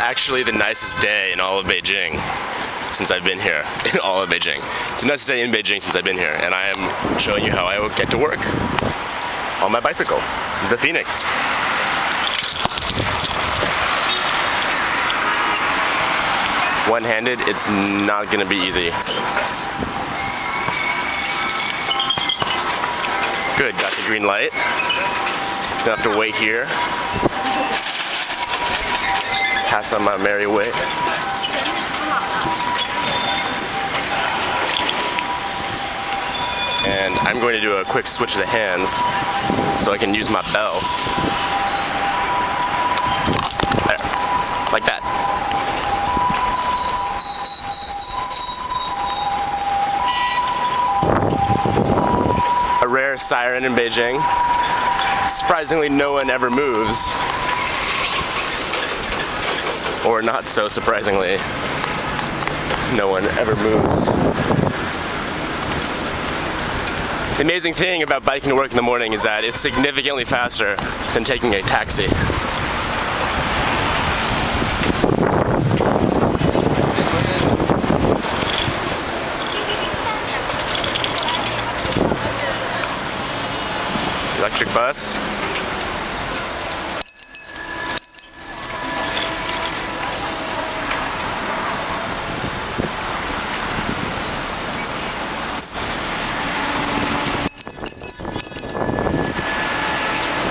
actually the nicest day in all of Beijing since I've been here. In all of Beijing. It's the nicest day in Beijing since I've been here, and I am showing you how I will get to work on my bicycle, the Phoenix. One-handed, it's not gonna be easy. Good, got the green light. Gonna have to wait here. Pass on my merry way. And I'm going to do a quick switch of the hands so I can use my bell. There, like that. A rare siren in Beijing. Surprisingly, no one ever moves. Or not so surprisingly, no one ever moves. The amazing thing about biking to work in the morning is that it's significantly faster than taking a taxi. Electric bus.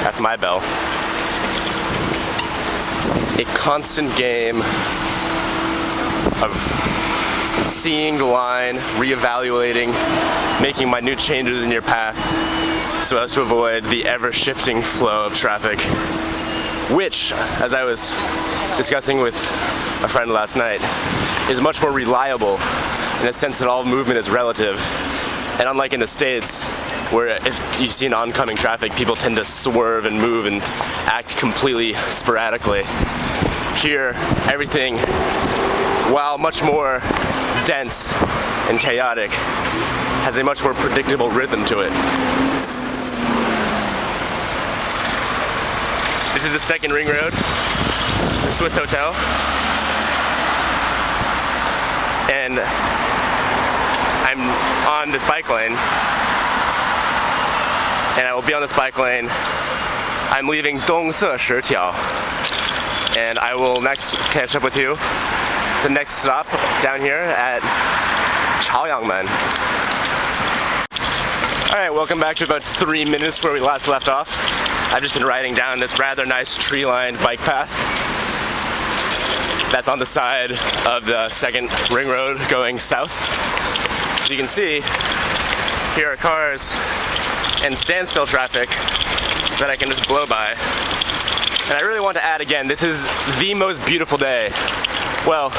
That's my bell. A constant game of seeing the line, reevaluating, making minute changes in your path so as to avoid the ever-shifting flow of traffic, which, as I was discussing with a friend last night, is much more reliable in the sense that all movement is relative. And unlike in the States, where if you see an oncoming traffic, people tend to swerve and move and act completely sporadically. Here, everything, while much more dense and chaotic, has a much more predictable rhythm to it. This is the second ring road, the Swiss Hotel. And I'm on this bike lane. And I will be on this bike lane. I'm leaving Dongse Shitiao. And I will next catch up with you. The next stop down here at Chaoyangmen. Alright, welcome back to about 3 minutes where we last left off. I've just been riding down this rather nice tree-lined bike path that's on the side of the second ring road going south. As you can see, here are cars and standstill traffic that I can just blow by. And I really want to add again, this is the most beautiful day. Well,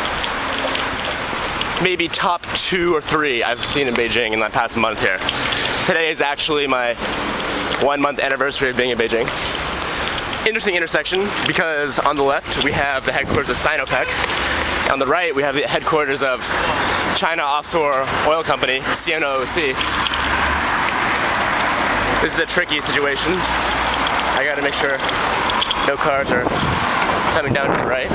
maybe top 2 or 3 I've seen in Beijing in the past month here. Today is actually my 1-month anniversary of being in Beijing. Interesting intersection because on the left we have the headquarters of Sinopec. On the right we have the headquarters of China Offshore Oil Company, CNOOC. This is a tricky situation. I gotta make sure no cars are coming down to the right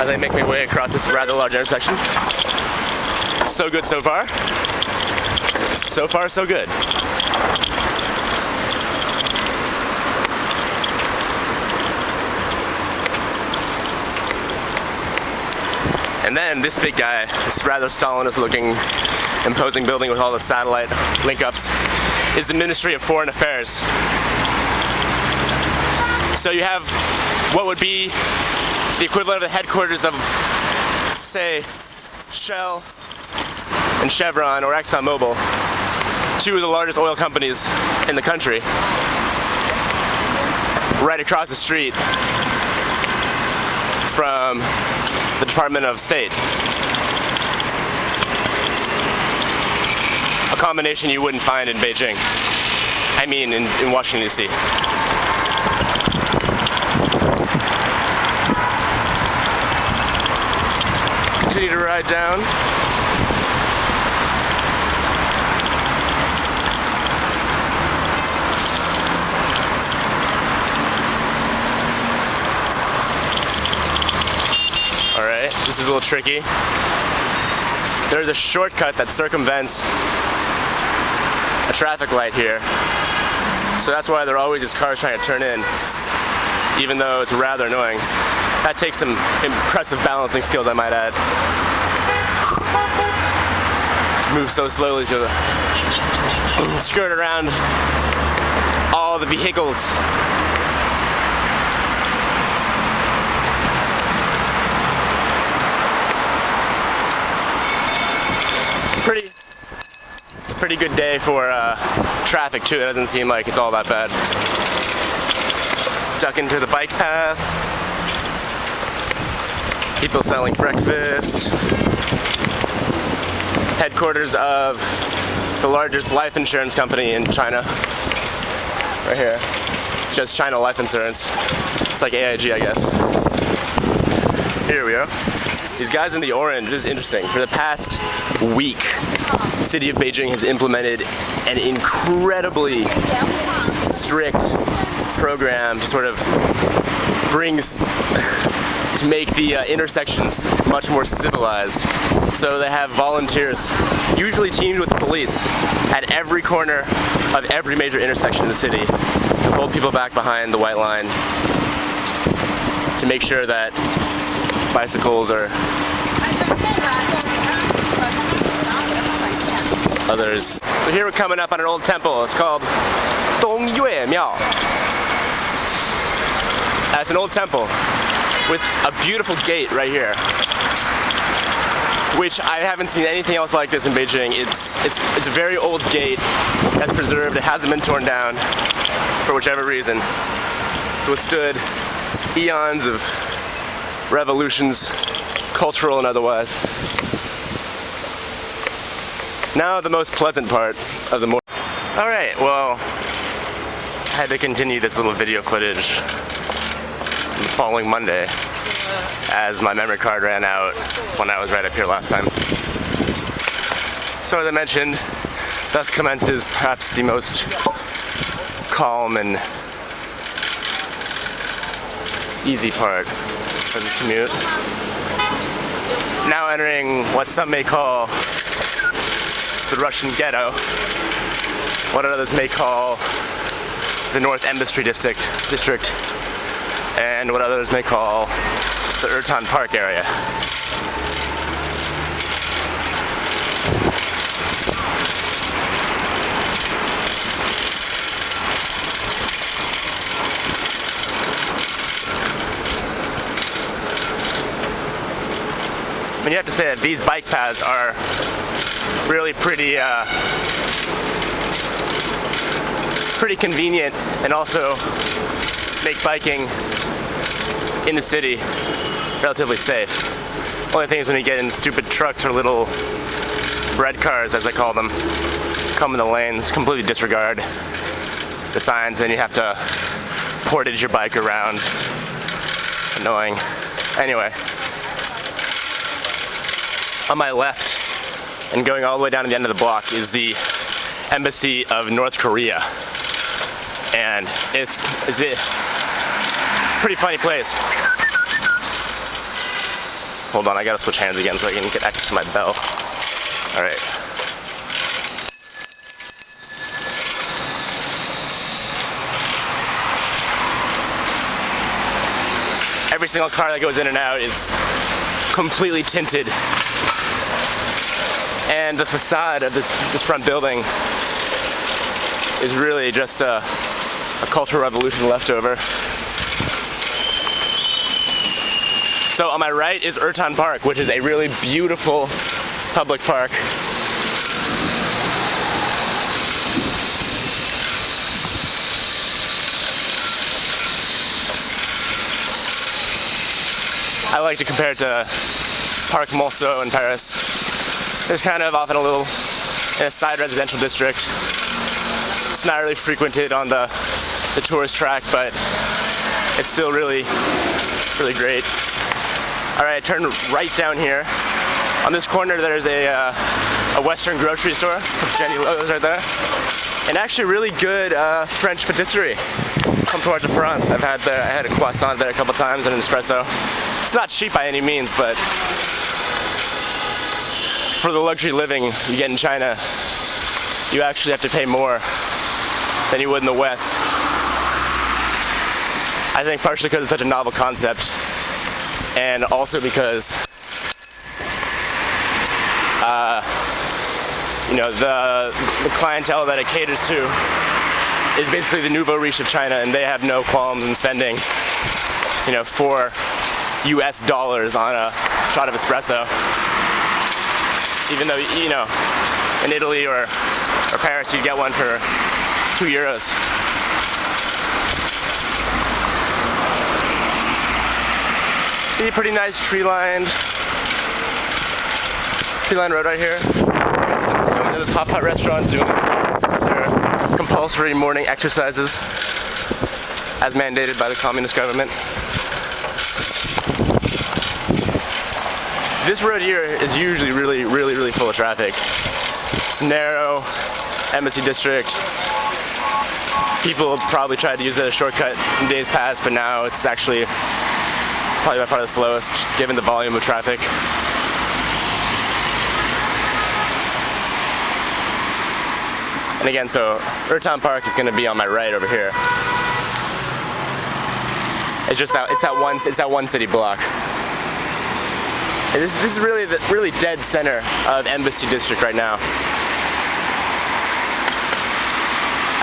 as I make my way across this rather large intersection. So good so far. So far, so good. And then this big guy, this rather Stalinist looking imposing building with all the satellite link-ups, is the Ministry of Foreign Affairs. So you have what would be the equivalent of the headquarters of, say, Shell and Chevron or ExxonMobil, 2 of the largest oil companies in the country, right across the street from the Department of State. A combination you wouldn't find in Beijing. I mean in Washington, D.C. Continue to ride down. tricky. There's a shortcut that circumvents a traffic light here. So that's why there are always these cars trying to turn in, even though it's rather annoying. That takes some impressive balancing skills, I might add. Move so slowly to skirt around all the vehicles. Pretty good day for traffic too. It doesn't seem like it's all that bad. Duck into the bike path. People selling breakfast. Headquarters of the largest life insurance company in China. Right here. Just China Life Insurance. It's like AIG, I guess. Here we go. These guys in the orange, this is interesting. For the past week, the city of Beijing has implemented an incredibly strict program to sort of to make the intersections much more civilized. So they have volunteers, usually teamed with the police, at every corner of every major intersection in the city to hold people back behind the white line to make sure that bicycles or others. So here we're coming up on an old temple. It's called Dongyue Miao. That's an old temple with a beautiful gate right here, which I haven't seen anything else like this in Beijing. It's a very old gate that's preserved. It hasn't been torn down for whichever reason. So it stood eons of revolutions, cultural and otherwise. Now the most pleasant part of the morning. Alright, well, I had to continue this little video footage the following Monday as my memory card ran out when I was right up here last time. So as I mentioned, thus commences perhaps the most calm and easy part of the commute. Now entering what some may call the Russian ghetto, what others may call the North Embassy District, and what others may call the Ertan Park area. I mean, you have to say that these bike paths are really pretty convenient, and also make biking in the city relatively safe. Only thing is when you get in stupid trucks or little bread cars, as I call them, come in the lanes, completely disregard the signs, and you have to portage your bike around. Annoying. Anyway, on my left, and going all the way down to the end of the block, is the embassy of North Korea. And it's a pretty funny place. Hold on, I gotta switch hands again so I can get access to my bell. Alright. Every single car that goes in and out is completely tinted. And the facade of this front building is really just a Cultural Revolution leftover. So on my right is Ertan Park, which is a really beautiful public park. I like to compare it to Parc Monceau in Paris. It's kind of often in a side residential district. It's not really frequented on the tourist track, but it's still really great. Alright, turn right down here. On this corner there's a Western grocery store with Jenny Lowe's right there. And actually really good French patisserie. Comptoir de France. I had a croissant there a couple times and an espresso. It's not cheap by any means, but for the luxury living you get in China, you actually have to pay more than you would in the West. I think partially because it's such a novel concept, and also because you know, the clientele that it caters to is basically the nouveau riche of China, and they have no qualms in spending, you know, $4 US on a shot of espresso. Even though, you know, in Italy or Paris you'd get one for €2. See, pretty nice tree-lined road right here. Going to this hot pot restaurant, doing their compulsory morning exercises as mandated by the communist government. This road here is usually really full of traffic. It's narrow, Embassy District. People probably tried to use it as a shortcut in days past, but now it's actually probably by far the slowest, just given the volume of traffic. And again, so Urtan Park is going to be on my right over here. It's just that one city block. And this is really the dead center of Embassy District right now.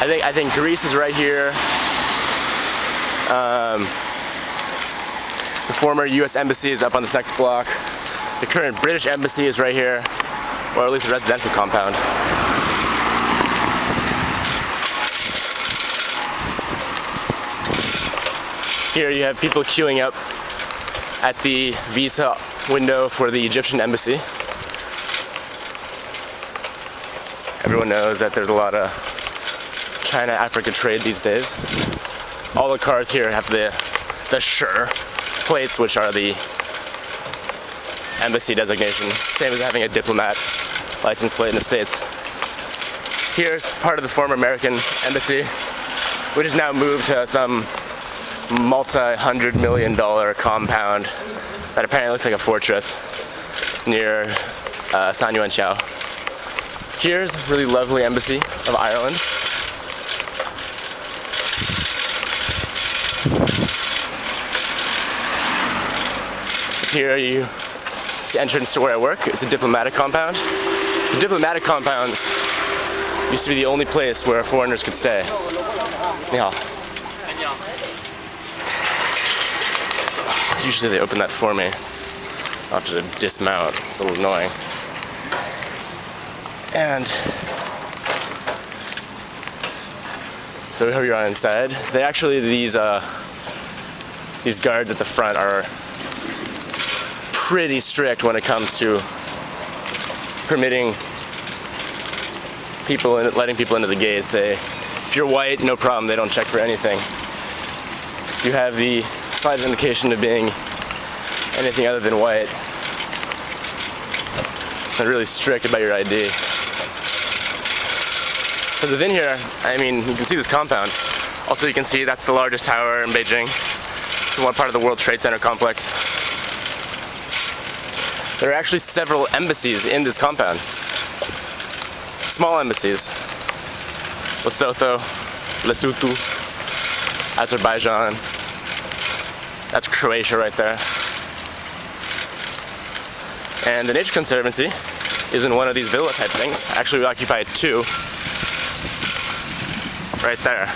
I think Greece is right here. The former U.S. Embassy is up on this next block. The current British Embassy is right here, or at least a residential compound. Here you have people queuing up at the visa window for the Egyptian embassy. Everyone knows that there's a lot of China-Africa trade these days. All the cars here have the Sure plates, which are the embassy designation. Same as having a diplomat license plate in the States. Here's part of the former American embassy, which is now moved to some multi-$100 million compound that apparently looks like a fortress near San Yuanqiao. Here's a really lovely embassy of Ireland. Here you see entrance to where I work. It's a diplomatic compound. The diplomatic compounds used to be the only place where foreigners could stay. Yeah. Usually they open that for me. I'll have to dismount. It's a little annoying. And so here we are inside. They actually, these guards at the front are pretty strict when it comes to permitting people and letting people into the gates. Say, if you're white, no problem. They don't check for anything. You have the slight indication of being anything other than white. They're really strict about your ID. So within here, I mean, you can see this compound. Also, you can see that's the largest tower in Beijing. It's one part of the World Trade Center complex. There are actually several embassies in this compound. Small embassies. Lesotho, Lesotho, Azerbaijan. That's Croatia right there. And the Nature Conservancy is in one of these villa type things. Actually, we occupy two. Right there.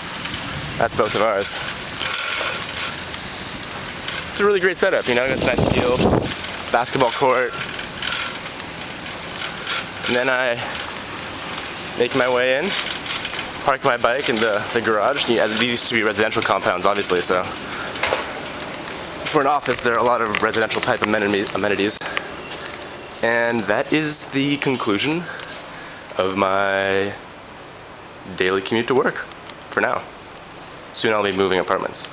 That's both of ours. It's a really great setup, you know, it's a nice field, basketball court. And then I make my way in, park my bike in the garage. These used to be residential compounds, obviously, so for an office there are a lot of residential type amenities. And that is the conclusion of my daily commute to work for now. Soon I'll be moving apartments.